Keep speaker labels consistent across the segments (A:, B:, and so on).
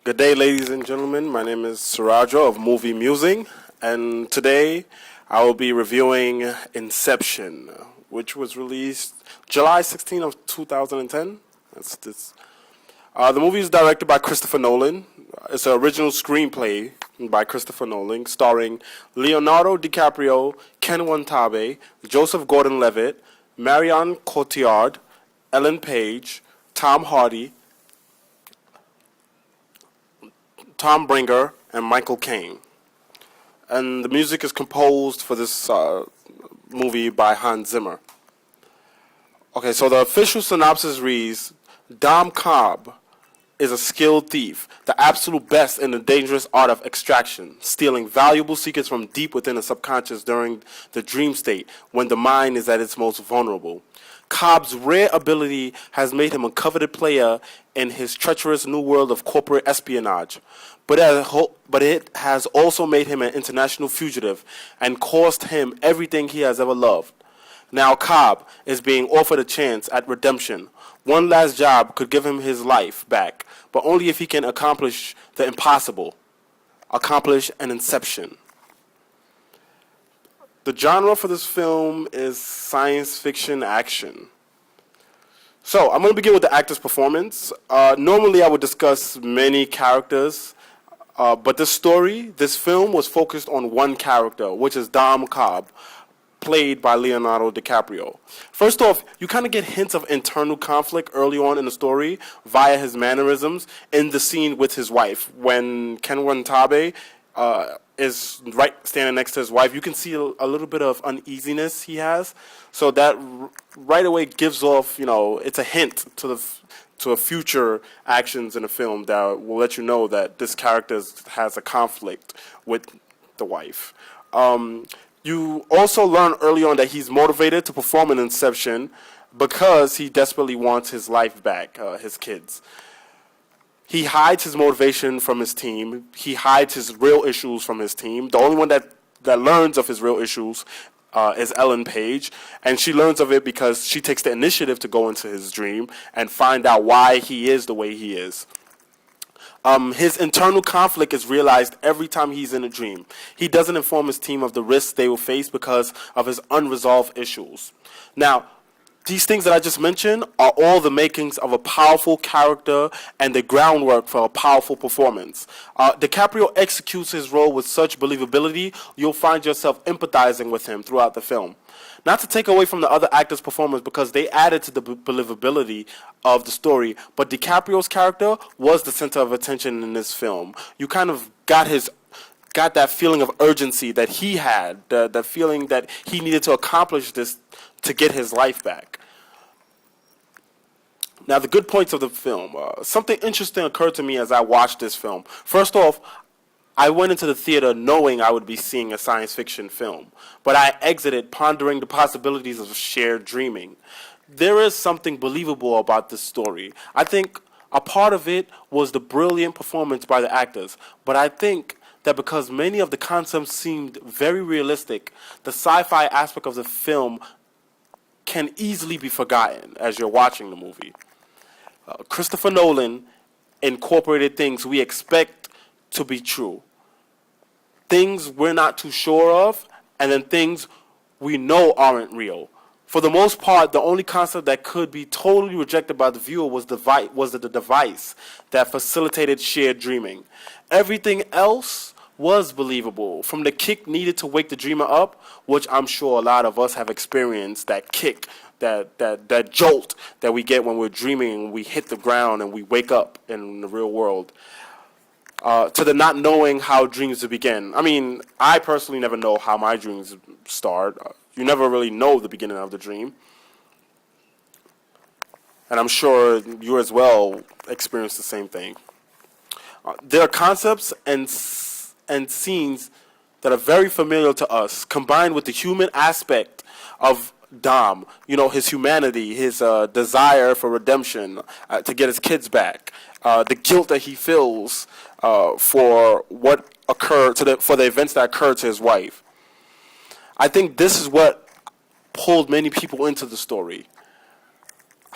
A: Good day, ladies and gentlemen. My name is Surajo of Movie Musings, and today I will be reviewing Inception, which was released July 16 of 2010. That's this. The movie is directed by Christopher Nolan. It's an original screenplay by Christopher Nolan, starring Leonardo DiCaprio, Ken Watanabe, Joseph Gordon-Levitt, Marion Cotillard, Ellen Page, Tom Hardy, Tom Bringer, and Michael Caine. And the music is composed for this movie by Hans Zimmer. Okay, so the official synopsis reads, Dom Cobb is a skilled thief, the absolute best in the dangerous art of extraction, stealing valuable secrets from deep within the subconscious during the dream state when the mind is at its most vulnerable. Cobb's rare ability has made him a coveted player in his treacherous new world of corporate espionage, but it has also made him an international fugitive and cost him everything he has ever loved. Now Cobb is being offered a chance at redemption. One last job could give him his life back, but only if he can accomplish the impossible, accomplish an inception. The genre for this film is science fiction action. So, I'm going to begin with the actor's performance. Normally, I would discuss many characters, but this film was focused on one character, which is Dom Cobb, played by Leonardo DiCaprio. First off, you kind of get hints of internal conflict early on in the story via his mannerisms in the scene with his wife. When Ken Watanabe is standing next to his wife, you can see a little bit of uneasiness he has. So that right away gives off, it's a hint to future actions in the film that will let you know that this character has a conflict with the wife. You also learn early on that he's motivated to perform in Inception because he desperately wants his life back, his kids. He hides his motivation from his team. He hides his real issues from his team. The only one that learns of his real issues is Ellen Page, and she learns of it because she takes the initiative to go into his dream and find out why he is the way he is. His internal conflict is realized every time he's in a dream. He doesn't inform his team of the risks they will face because of his unresolved issues. Now, these things that I just mentioned are all the makings of a powerful character and the groundwork for a powerful performance. DiCaprio executes his role with such believability, you'll find yourself empathizing with him throughout the film. Not to take away from the other actors' performance because they added to the believability of the story, but DiCaprio's character was the center of attention in this film. You kind of got that feeling of urgency that he had, the feeling that he needed to accomplish this to get his life back. Now, the good points of the film. Something interesting occurred to me as I watched this film. First off, I went into the theater knowing I would be seeing a science fiction film, but I exited pondering the possibilities of shared dreaming. There is something believable about this story. I think a part of it was the brilliant performance by the actors, but I think that because many of the concepts seemed very realistic, the sci-fi aspect of the film can easily be forgotten as you're watching the movie. Christopher Nolan incorporated things we expect to be true. Things we're not too sure of, and then things we know aren't real. For the most part, the only concept that could be totally rejected by the viewer was the device that facilitated shared dreaming. Everything else was believable, from the kick needed to wake the dreamer up, which I'm sure a lot of us have experienced, that kick, that jolt that we get when we're dreaming and we hit the ground and we wake up in the real world, to the not knowing how dreams begin. I mean, I personally never know how my dreams start. You never really know the beginning of the dream. And I'm sure you as well experience the same thing. There are concepts and scenes that are very familiar to us, combined with the human aspect of Dom, his humanity, his desire for redemption, to get his kids back, the guilt that he feels for what occurred for the events that occurred to his wife. I think this is what pulled many people into the story.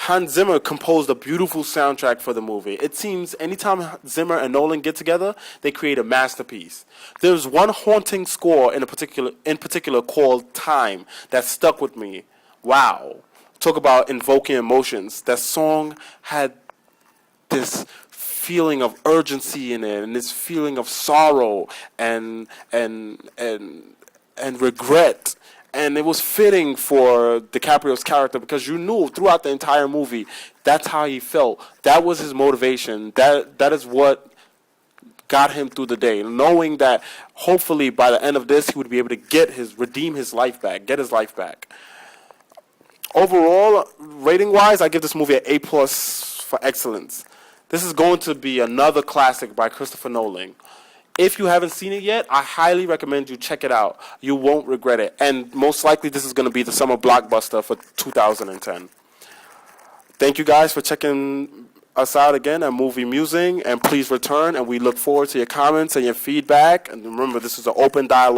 A: Hans Zimmer composed a beautiful soundtrack for the movie. It seems anytime Zimmer and Nolan get together, they create a masterpiece. There's one haunting score in particular called Time that stuck with me. Wow. Talk about invoking emotions. That song had this feeling of urgency in it and this feeling of sorrow and regret. And it was fitting for DiCaprio's character because you knew throughout the entire movie that's how he felt. That was his motivation. That is what got him through the day, knowing that hopefully by the end of this he would be able to redeem his life back, get his life back. Overall, rating wise, I give this movie an A+ for excellence. This is going to be another classic by Christopher Nolan. If you haven't seen it yet, I highly recommend you check it out. You won't regret it. And most likely this is going to be the summer blockbuster for 2010. Thank you guys for checking us out again at Movie Musing. And please return, and we look forward to your comments and your feedback. And remember, this is an open dialogue.